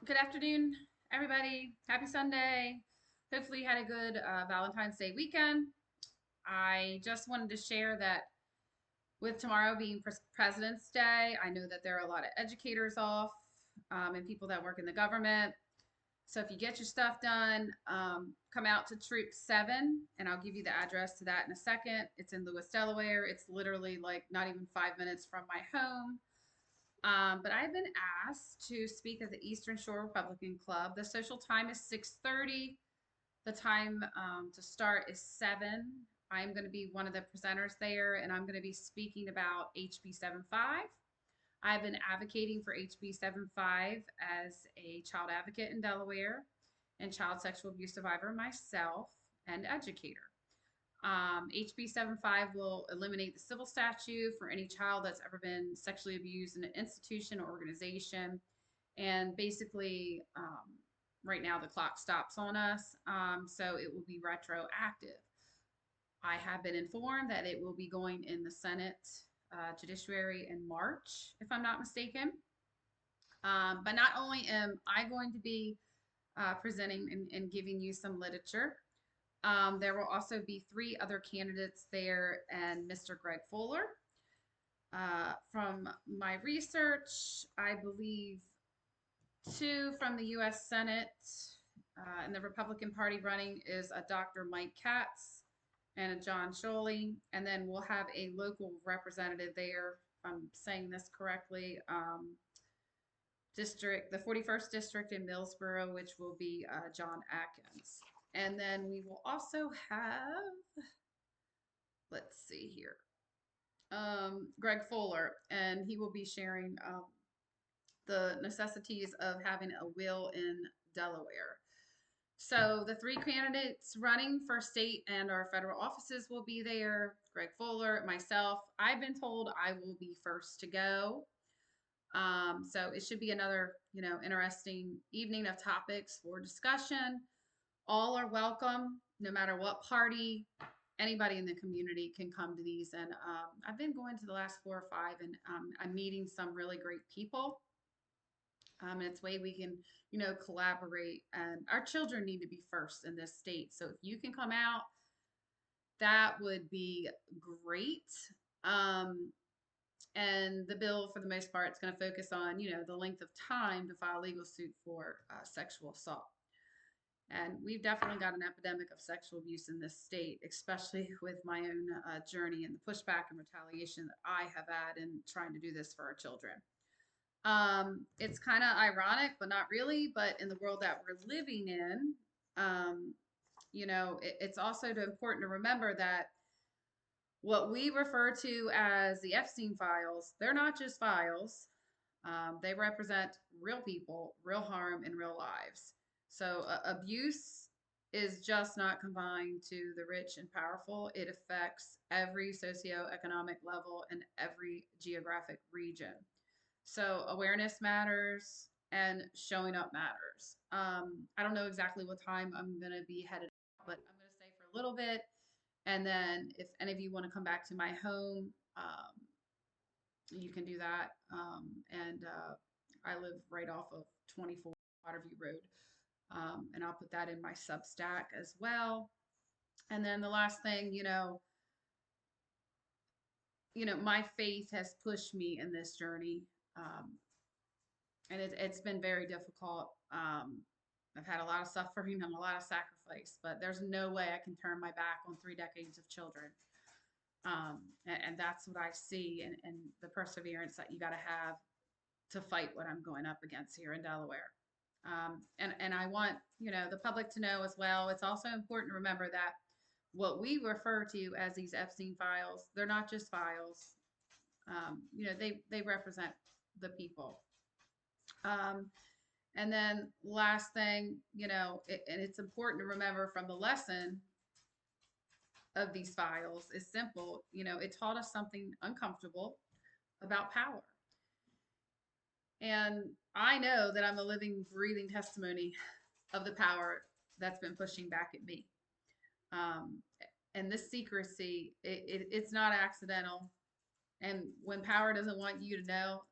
Good afternoon, everybody. Happy Sunday. Hopefully, you had a good Valentine's Day weekend. I just wanted to share that with tomorrow being President's Day, I know that there are a lot of educators off and people that work in the government. So if you get your stuff done, come out to Troop 7, and I'll give you the address to that in a second. It's in Lewis, Delaware. It's literally like not even 5 minutes from my home. But I've been asked to speak at the Eastern Shore Republican Club. The social time is 6:30. The time to start is 7. I'm going to be one of the presenters there, and I'm going to be speaking about HB 75. I've been advocating for HB 75 as a child advocate in Delaware and child sexual abuse survivor myself and educator. HB 75 will eliminate the civil statute for any child that's ever been sexually abused in an institution or organization. And basically, right now the clock stops on us, so it will be retroactive. I have been informed that it will be going in the Senate Judiciary in March, if I'm not mistaken. But not only am I going to be presenting and giving you some literature, there will also be 3 other candidates there and Mr. Greg Fuller. From my research, I believe 2 from the U.S. Senate and the Republican Party running is a Dr. Mike Katz and a John Sholey. And then we'll have a local representative there, if I'm saying this correctly, the 41st district in Millsboro, which will be John Atkins. And then we will also have, let's see here, Greg Fuller, and he will be sharing the necessities of having a will in Delaware. So the 3 candidates running for state and our federal offices will be there. Greg Fuller, myself. I've been told I will be first to go. So it should be another, interesting evening of topics for discussion. All are welcome, no matter what party. Anybody in the community can come to these. And I've been going to the last 4 or 5, and I'm meeting some really great people. And it's a way we can, collaborate. And our children need to be first in this state. So if you can come out, that would be great. And the bill, for the most part, is going to focus on, the length of time to file a legal suit for sexual assault. And we've definitely got an epidemic of sexual abuse in this state, especially with my own journey and the pushback and retaliation that I have had in trying to do this for our children. It's kind of ironic, but not really. But in the world that we're living in, it's also important to remember that what we refer to as the Epstein files, they're not just files. They represent real people, real harm, and real lives. So abuse is just not confined to the rich and powerful. It affects every socioeconomic level and every geographic region. So awareness matters and showing up matters. I don't know exactly what time I'm going to be headed out, but I'm going to stay for a little bit. And then if any of you want to come back to my home, you can do that. And I live right off of 24 Waterview Road. And I'll put that in my Substack as well. And then the last thing, my faith has pushed me in this journey. And it's been very difficult. I've had a lot of suffering and a lot of sacrifice, but there's no way I can turn my back on 3 decades of children. And that's what I see, and the perseverance that you got to have to fight what I'm going up against here in Delaware. And I want, the public to know as well, it's also important to remember that what we refer to as these Epstein files, they're not just files. They represent the people. And then last thing, and it's important to remember from the lesson of these files is simple. It taught us something uncomfortable about power. And I know that I'm a living, breathing testimony of the power that's been pushing back at me. And this secrecy, it's not accidental. And when power doesn't want you to know,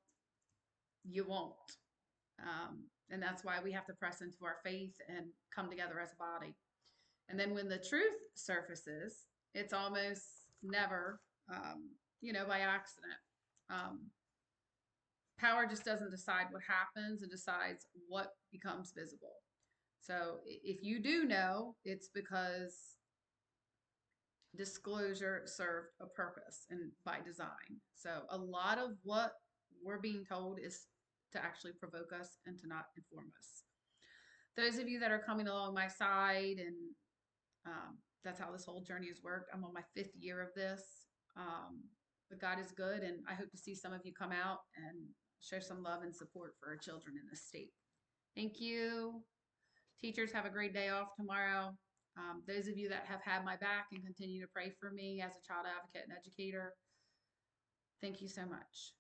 you won't. And that's why we have to press into our faith and come together as a body. And then when the truth surfaces, it's almost never, by accident. Um, Power just doesn't decide what happens, it decides what becomes visible. So if you do know, it's because disclosure served a purpose and by design. So a lot of what we're being told is to actually provoke us and to not inform us. Those of you that are coming along my side, and that's how this whole journey has worked. I'm on my 5th year of this. But God is good, and I hope to see some of you come out and show some love and support for our children in this state. Thank you. Teachers, have a great day off tomorrow. Those of you that have had my back and continue to pray for me as a child advocate and educator, thank you so much.